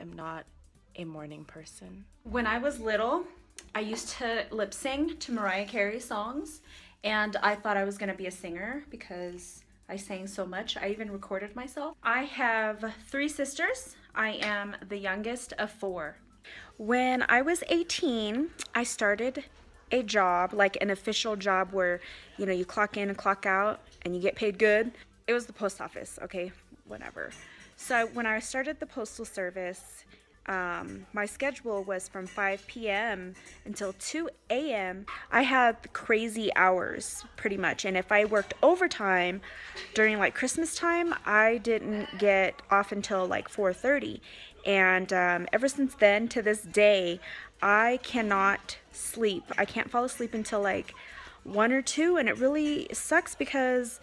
am not a morning person. When I was little, I used to lip sing to Mariah Carey songs, and I thought I was gonna be a singer because I sang so much. I even recorded myself. I have 3 sisters. I am the youngest of 4. When I was 18, I started a job, like an official job where, you know, you clock in and clock out and you get paid good. It was the post office, okay, whatever. So when I started the postal service, my schedule was from 5 p.m. until 2 a.m. I had crazy hours pretty much, and if I worked overtime during like Christmas time, I didn't get off until like 4:30. And ever since then to this day, I cannot sleep. I can't fall asleep until like 1 or 2, and it really sucks because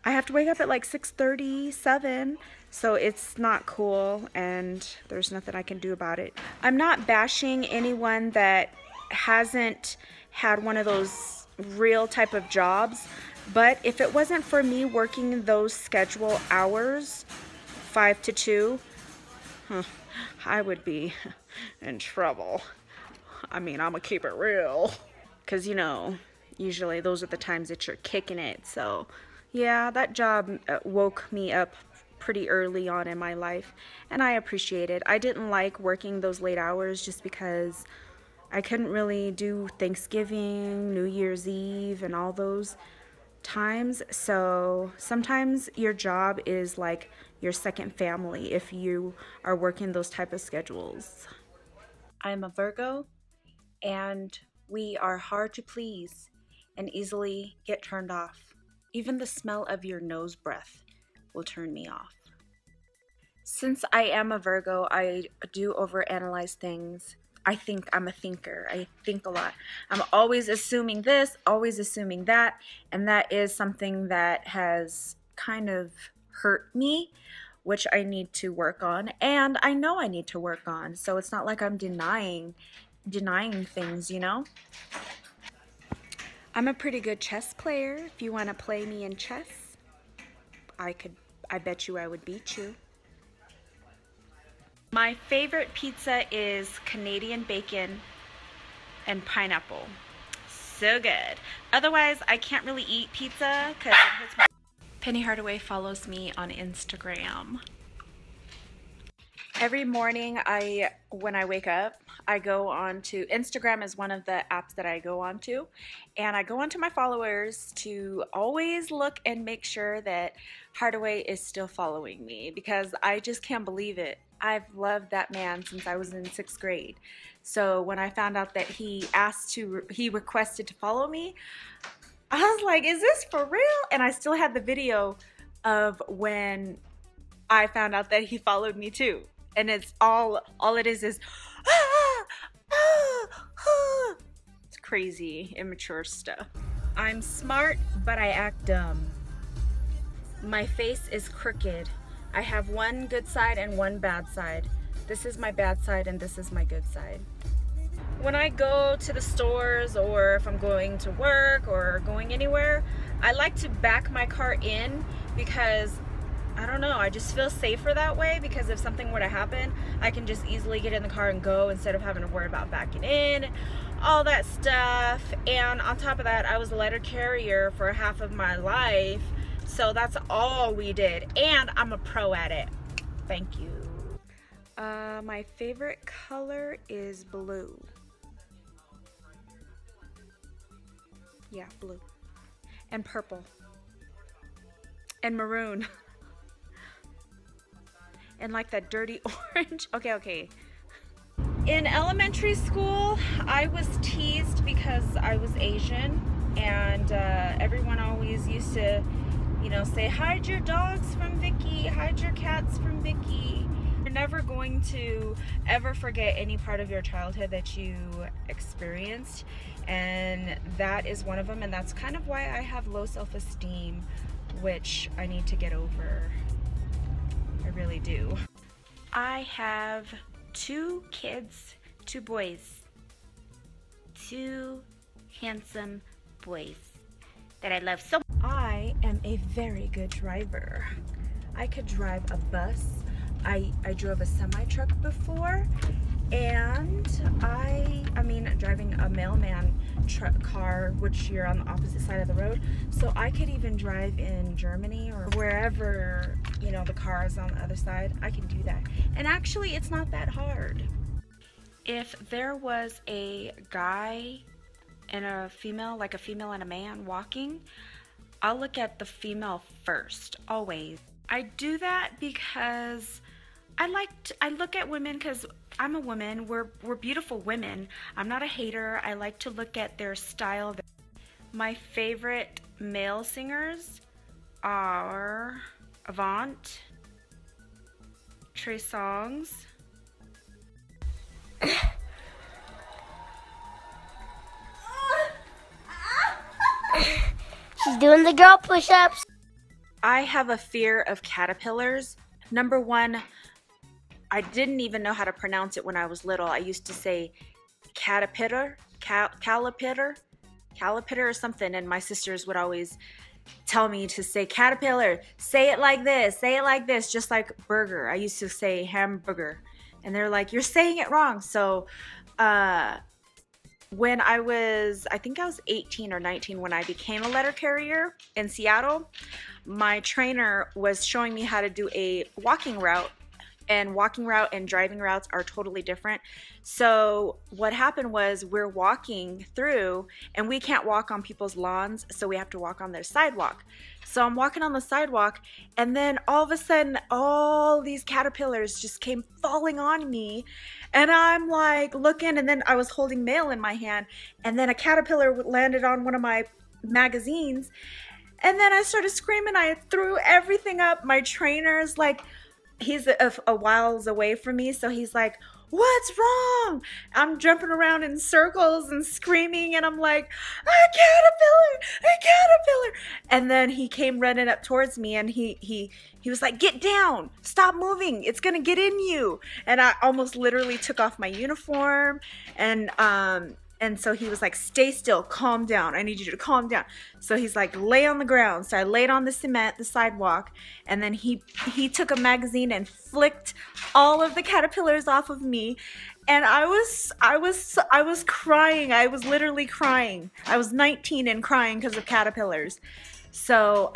I have to wake up at like 6:30, 7. So it's not cool, and there's nothing I can do about it. I'm not bashing anyone that hasn't had one of those real type of jobs, but if it wasn't for me working those schedule hours, 5 to 2, I would be in trouble. I mean, I'm gonna keep it real. Because, you know, usually those are the times that you're kicking it. So, yeah, that job woke me up pretty early on in my life, and I appreciate it. I didn't like working those late hours just because I couldn't really do Thanksgiving, New Year's Eve, and all those times. So sometimes your job is like your second family if you are working those type of schedules. I'm a Virgo, and we are hard to please and easily get turned off. Even the smell of your nose breath will turn me off. Since I am a Virgo, I do overanalyze things. I think I'm a thinker. I think a lot. I'm always assuming this, always assuming that, and that is something that has kind of hurt me, which I need to work on, and I know I need to work on. So it's not like I'm denying things, you know? I'm a pretty good chess player. If you want to play me in chess, I bet you I would beat you. My favorite pizza is Canadian bacon and pineapple. So good. Otherwise, I can't really eat pizza because it hurts my... Penny Hardaway follows me on Instagram. Every morning when I wake up, I go on to Instagram is one of the apps that I go on to, and I go onto my followers to always look and make sure that Hardaway is still following me, because I just can't believe it. I've loved that man since I was in 6th grade. So when I found out that he requested to follow me, I was like, is this for real? And I still had the video of when I found out that he followed me too. And it's all it is it's crazy, immature stuff. I'm smart, but I act dumb. My face is crooked. I have one good side and one bad side. This is my bad side and this is my good side. When I go to the stores, or if I'm going to work or going anywhere, I like to back my car in because I don't know, I just feel safer that way, because if something were to happen, I can just easily get in the car and go instead of having to worry about backing in, all that stuff. And on top of that, I was a letter carrier for half of my life, so that's all we did, and I'm a pro at it. Thank you. My favorite color is blue. Yeah, blue. And purple. And maroon. And like that dirty orange. Okay. In elementary school, I was teased because I was Asian, and everyone always used to, you know, say, hide your dogs from Vicky, hide your cats from Vicky. You're never going to ever forget any part of your childhood that you experienced, and that is one of them, and that's kind of why I have low self-esteem, which I need to get over. I really do. I have 2 kids, 2 boys. 2 handsome boys that I love so much. I am a very good driver. I could drive a bus, I drove a semi-truck before, and I mean driving a mailman truck car, which you're on the opposite side of the road, so I could even drive in Germany or wherever, you know, the car is on the other side. I can do that, and actually it's not that hard. If there was a guy and a female, like a female and a man walking, I'll look at the female first, always. I do that because I look at women because I'm a woman. We're beautiful women. I'm not a hater. I like to look at their style. My favorite male singers are Avant, Trey Songz, she's doing the girl push-ups. I have a fear of caterpillars. Number one, I didn't even know how to pronounce it when I was little. I used to say caterpillar, caterpillar or something, and my sisters would always tell me to say caterpillar, say it like this, just like burger. I used to say hamburger, and they're like, you're saying it wrong. So when I think I was 18 or 19 when I became a letter carrier in Seattle, my trainer was showing me how to do a walking route, and walking route and driving routes are totally different. So what happened was we're walking through, and we can't walk on people's lawns, so we have to walk on their sidewalk. So I'm walking on the sidewalk, and then all of a sudden all these caterpillars just came falling on me, and I'm like looking, and then I was holding mail in my hand, and then a caterpillar landed on one of my magazines, and then I started screaming. I threw everything up. My trainer's like, he's a whiles away from me, so he's like, what's wrong? I'm jumping around in circles and screaming, and I'm like, a caterpillar. And then he came running up towards me, and he was like, get down, stop moving, it's gonna get in you. And I almost literally took off my uniform, and so he was like, stay still, calm down, I need you to calm down. So he's like, lay on the ground. So I laid on the cement, the sidewalk, and then he took a magazine and flicked all of the caterpillars off of me. And I was crying. I was literally crying. I was 19 and crying because of caterpillars. So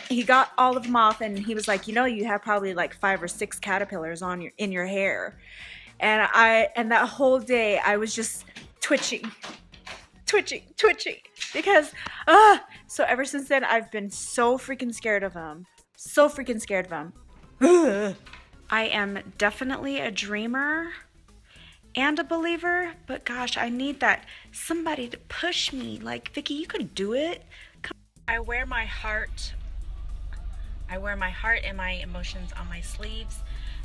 he got all of them off, and he was like, you know, you have probably like 5 or 6 caterpillars in your hair. And that whole day I was just twitching because so ever since then I've been so freaking scared of them. I am definitely a dreamer and a believer, but gosh, I need that somebody to push me, like, Vicky, you could do it. I wear my heart and my emotions on my sleeves,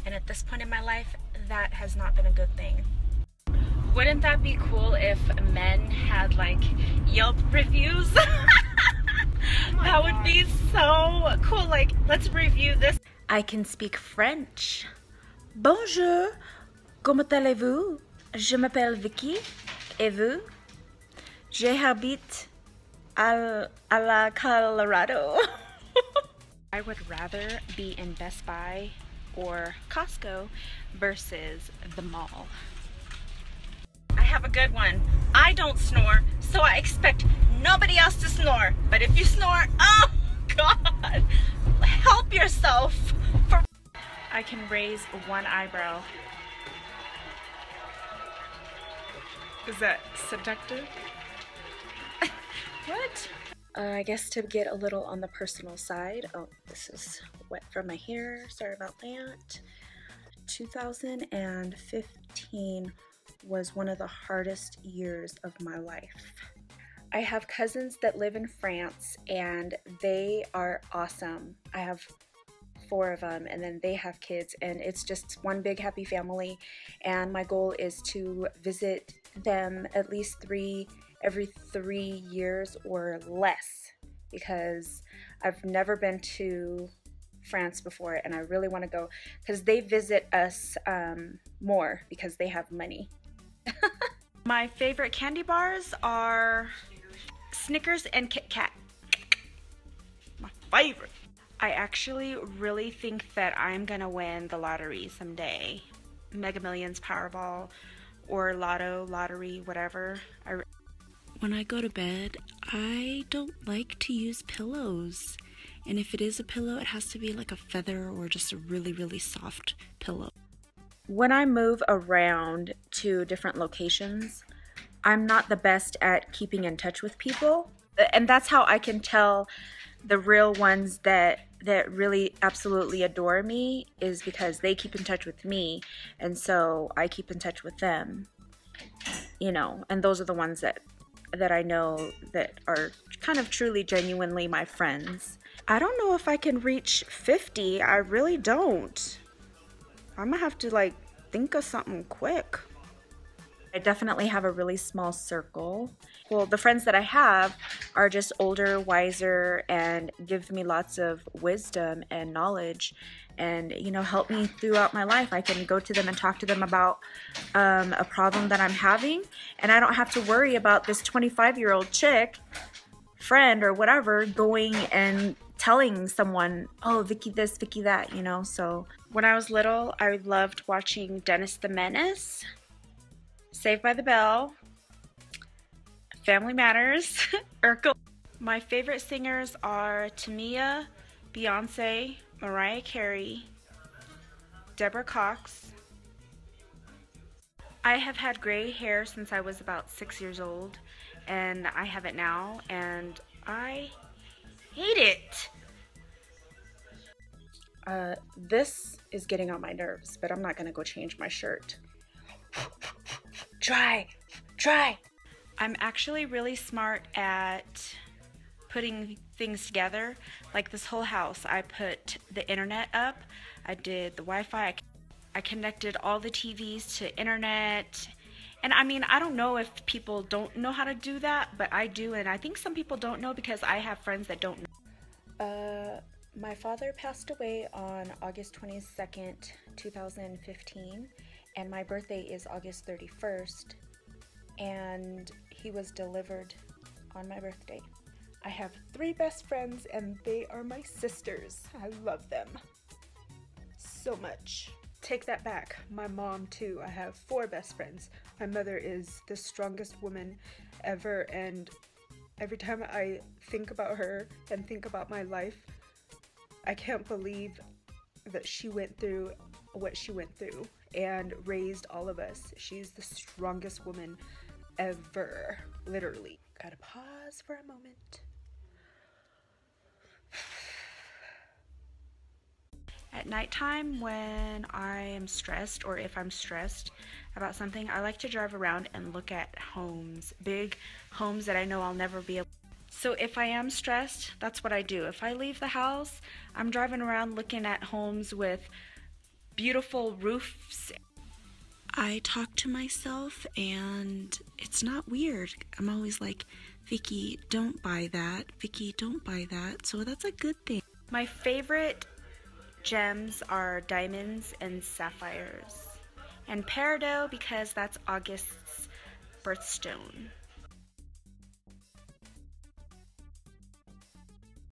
and at this point in my life that has not been a good thing. Wouldn't that be cool if men had like Yelp reviews? That would be so cool. Like, let's review this. I can speak French. Bonjour, comment allez-vous? Je m'appelle Vicky. Et vous? J'habite à la Colorado. I would rather be in Best Buy or Costco versus the mall. I have a good one. I don't snore, so I expect nobody else to snore. But if you snore, oh God, help yourself. I can raise one eyebrow. Is that seductive? What? I guess to get a little on the personal side. Oh, this is wet from my hair. Sorry about that. 2015 was one of the hardest years of my life. I have cousins that live in France, and they are awesome. I have 4 of them, and then they have kids, and it's just one big happy family. And my goal is to visit them at least every 3 years or less, because I've never been to France before, and I really want to go because they visit us more because they have money. My favorite candy bars are Snickers and Kit Kat. My favorite. I actually really think that I'm gonna win the lottery someday. Mega Millions, Powerball, or Lotto, lottery, whatever. When I go to bed, I don't like to use pillows. And if it is a pillow, it has to be like a feather or just a really, really soft pillow. When I move around to different locations, I'm not the best at keeping in touch with people. And that's how I can tell the real ones that really absolutely adore me, is because they keep in touch with me, and so I keep in touch with them, you know, and those are the ones that I know that are kind of truly genuinely my friends. I don't know if I can reach 50. I really don't. I'm gonna have to like think of something quick. I definitely have a really small circle. Well, the friends that I have are just older, wiser, and give me lots of wisdom and knowledge, and, you know, help me throughout my life. I can go to them and talk to them about a problem that I'm having, and I don't have to worry about this 25-year-old chick, friend or whatever, going and telling someone, oh, Vicky this, Vicky that, you know. So when I was little, I loved watching Dennis the Menace, Saved by the Bell, Family Matters, Urkel. My favorite singers are Tamia, Beyonce, Mariah Carey, Deborah Cox. I have had gray hair since I was about 6 years old, and I have it now, and I hate it. This is getting on my nerves, but I'm not gonna go change my shirt. Try. I'm actually really smart at putting things together. Like this whole house, I put the internet up, I did the Wi-Fi, I connected all the TVs to internet. And I mean, I don't know if people don't know how to do that, but I do, and I think some people don't know because I have friends that don't know. My father passed away on August 22nd, 2015, and my birthday is August 31st, and he was delivered on my birthday. I have 3 best friends, and they are my sisters. I love them so much. Take that back. My mom too. I have 4 best friends. My mother is the strongest woman ever, and every time I think about her and think about my life, I can't believe that she went through what she went through and raised all of us. She's the strongest woman ever. Literally. Gotta pause for a moment. At nighttime, when I am stressed, or if I'm stressed about something, I like to drive around and look at homes, big homes that I know I'll never be able. So if I am stressed, that's what I do. If I leave the house, I'm driving around looking at homes with beautiful roofs. I talk to myself, and it's not weird. I'm always like, Vicky, don't buy that. Vicky, don't buy that. So that's a good thing. My favorite gems are diamonds and sapphires, and peridot because that's August's birthstone.